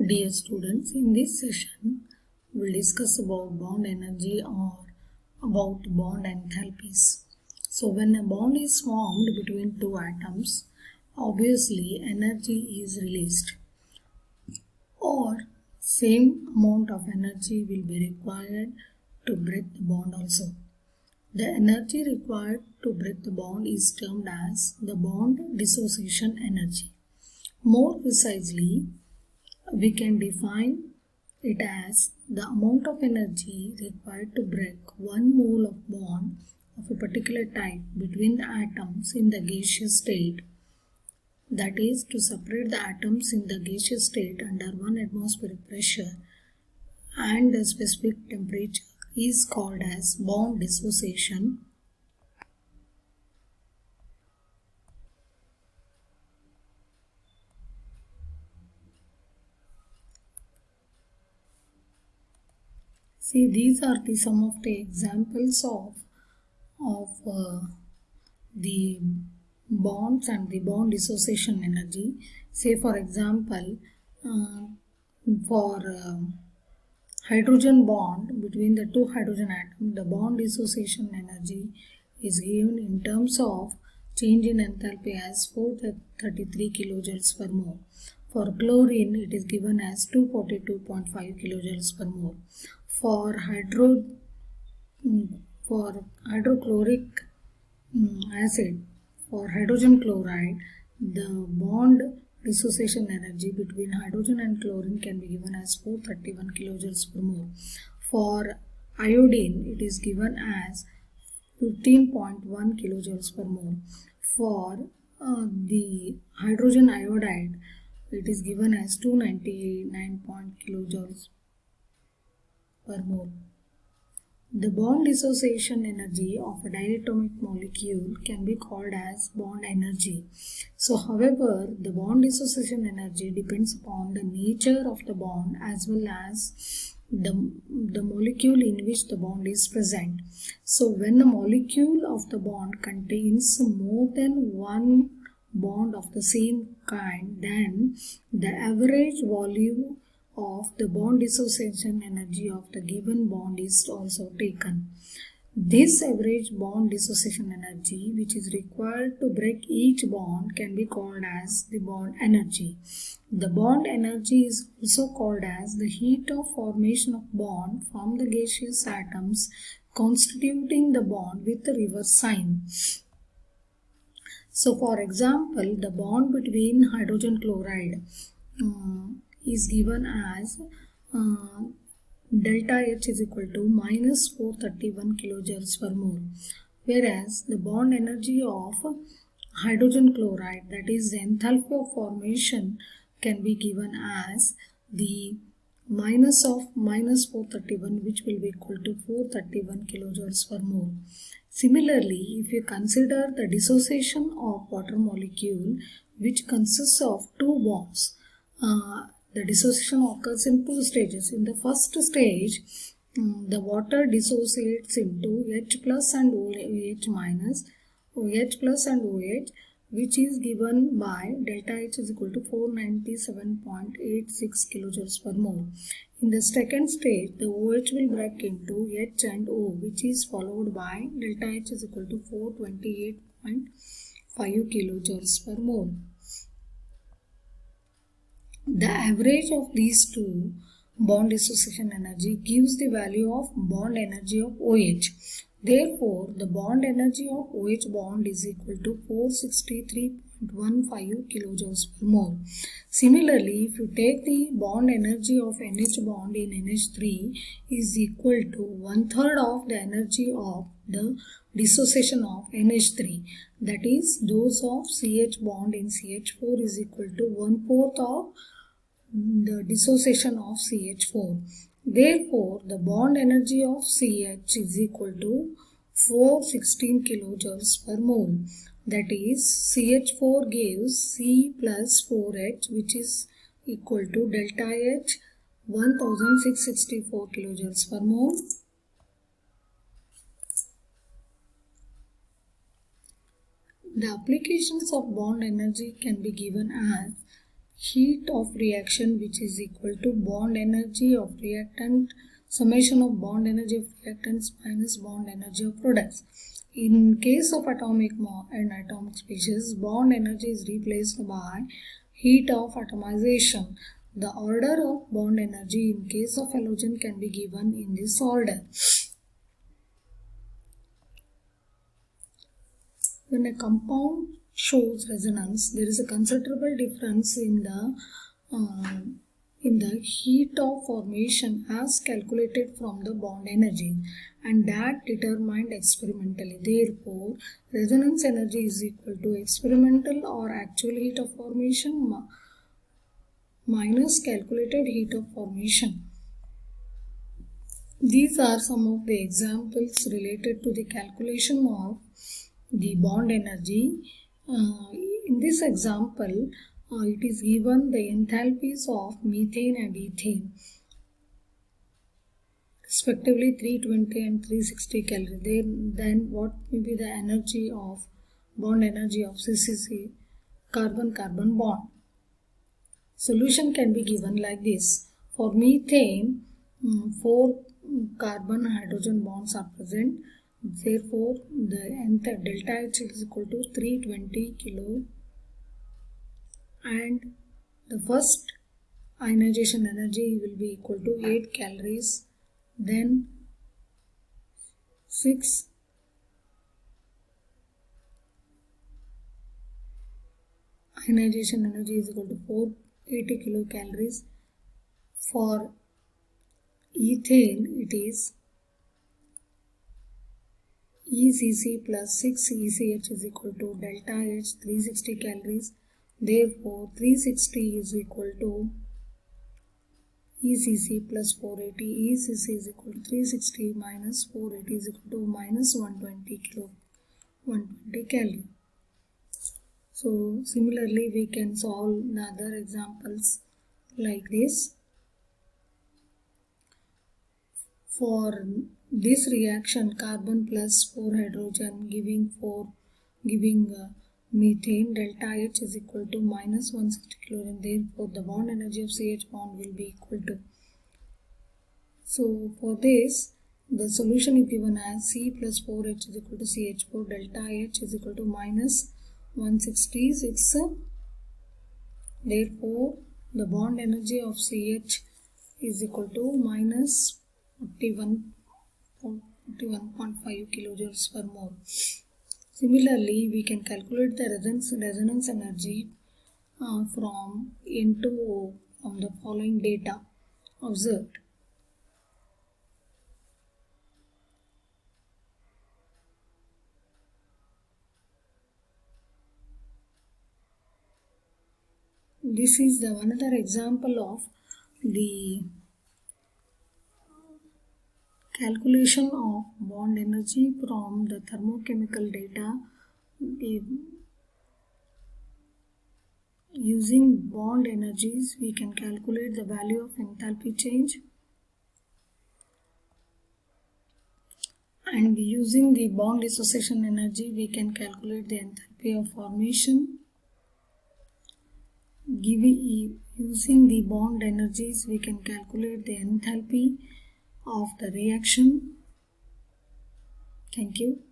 Dear students, in this session, we'll discuss about bond energy or about bond enthalpies. So, when a bond is formed between two atoms, obviously energy is released, or same amount of energy will be required to break the bond also. The energy required to break the bond is termed as the bond dissociation energy. More precisely, we can define it as the amount of energy required to break 1 mole of bond of a particular type between the atoms in the gaseous state. That is, to separate the atoms in the gaseous state under 1 atmospheric pressure and a specific temperature is called as bond dissociation. See, these are some of the examples of the bonds and the bond dissociation energy. Say for example, for hydrogen bond between the two hydrogen atoms, the bond dissociation energy is given in terms of change in enthalpy as 433 kilojoules per mole. For chlorine, it is given as 242.5 kilojoules per mole. For hydrochloric acid, for hydrogen chloride, the bond dissociation energy between hydrogen and chlorine can be given as 431 kilojoules per mole. For iodine, it is given as 15.1 kilojoules per mole. For the hydrogen iodide, it is given as 299 kilojoules per mole. The bond dissociation energy of a diatomic molecule can be called as bond energy. So, however, the bond dissociation energy depends upon the nature of the bond as well as the molecule in which the bond is present. So, when a molecule of the bond contains more than one bond of the same kind, then the average volume of the bond dissociation energy of the given bond is also taken. This average bond dissociation energy, which is required to break each bond, can be called as the bond energy. The bond energy is also called as the heat of formation of bond from the gaseous atoms constituting the bond with the reverse sign. So, for example, the bond between hydrogen chloride is given as delta H is equal to minus 431 kilojoules per mole, whereas the bond energy of hydrogen chloride, that is the enthalpy of formation, can be given as the minus of minus 431, which will be equal to 431 kilojoules per mole. Similarly, if you consider the dissociation of water molecule, which consists of two bonds, the dissociation occurs in two stages. In the first stage, the water dissociates into H plus and OH minus, OH plus and OH, which is given by delta H is equal to 497.86 kilojoules per mole. In the second stage, the OH will break into H and O, which is followed by delta H is equal to 428.5 kilojoules per mole. The average of these two bond dissociation energy gives the value of bond energy of OH. Therefore, the bond energy of OH bond is equal to 463.15 kilojoules per mole. Similarly, if you take the bond energy of NH bond in NH3 is equal to 1/3 of the energy of the dissociation of NH3, that is dose of CH bond in CH4 is equal to 1/4 of the dissociation of CH4. Therefore, the bond energy of CH is equal to 416 kilojoules per mole. That is, CH4 gives C plus 4H, which is equal to delta H 1664 kilojoules per mole. The applications of bond energy can be given as heat of reaction, which is equal to bond energy of reactant, summation of bond energy of reactants minus bond energy of products. In case of atomic and atomic species, bond energy is replaced by heat of atomization. The order of bond energy in case of halogen can be given in this order. When a compound shows resonance, there is a considerable difference in the heat of formation as calculated from the bond energy, and that determined experimentally. Therefore, resonance energy is equal to experimental or actual heat of formation minus calculated heat of formation. These are some of the examples related to the calculation of the bond energy. In this example, it is given the enthalpies of methane and ethane, respectively 320 and 360 calorie. Then what will be the energy of bond energy of CCC, carbon-carbon bond? Solution can be given like this. For methane, 4 carbon hydrogen bonds are present. Therefore, the delta H is equal to 320 kilo, and the first ionization energy will be equal to 8 calories. Then 6 ionization energy is equal to 480 kilocalories. For ethane, it is ECC plus 6 ECH is equal to delta H 360 calories. Therefore, 360 is equal to ECC plus 480. ECC is equal to 360 minus 480 is equal to minus 120 calorie. So, similarly, we can solve other examples like this. For this reaction, carbon plus 4 hydrogen giving methane, delta H is equal to minus 160 chlorine. Therefore, the bond energy of CH bond will be equal to. So, for this, the solution is given as C plus 4H is equal to CH4, delta H is equal to minus 166. Therefore, the bond energy of CH is equal to minus 41.5 kilojoules per mole. Similarly, we can calculate the resonance energy from N2O from the following data observed. This is the another example of the calculation of bond energy from the thermochemical data. Using bond energies, we can calculate the value of enthalpy change, and using the bond dissociation energy, we can calculate the enthalpy of formation. Using the bond energies, we can calculate the enthalpy of the reaction. Thank you.